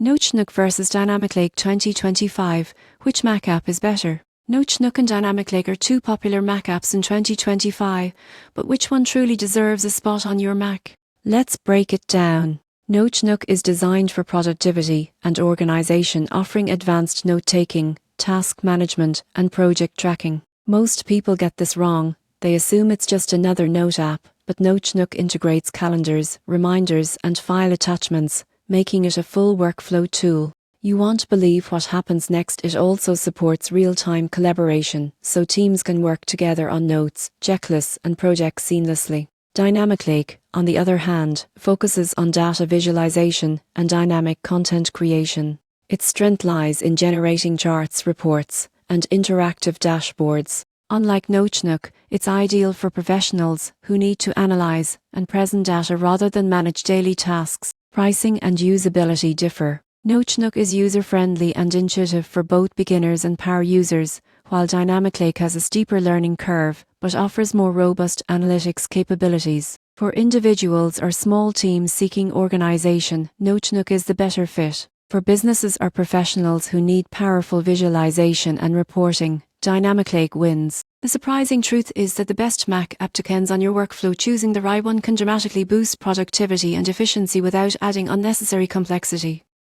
Notechnook versus Dynamic Lake 2025. Which Mac app is better? Notechnook and Dynamic Lake are two popular Mac apps in 2025, but which one truly deserves a spot on your Mac? Let's break it down. Notechnook is designed for productivity and organization, offering advanced note-taking, task management, and project tracking. Most people get this wrong. They assume it's just another note app, but Notechnook integrates calendars, reminders, and file attachments, making it a full workflow tool. You won't believe what happens next. It also supports real-time collaboration, so teams can work together on notes, checklists, and projects seamlessly. Dynamic Lake, on the other hand, focuses on data visualization and dynamic content creation. Its strength lies in generating charts, reports, and interactive dashboards. Unlike Notechnook, it's ideal for professionals who need to analyze and present data rather than manage daily tasks. Pricing and usability differ. Notechnook is user-friendly and intuitive for both beginners and power users, while Dynamic Lake has a steeper learning curve but offers more robust analytics capabilities. For individuals or small teams seeking organization, Notechnook is the better fit. For businesses or professionals who need powerful visualization and reporting, Dynamic Lake wins. The surprising truth is that the best Mac app depends on your workflow. Choosing the right one can dramatically boost productivity and efficiency without adding unnecessary complexity.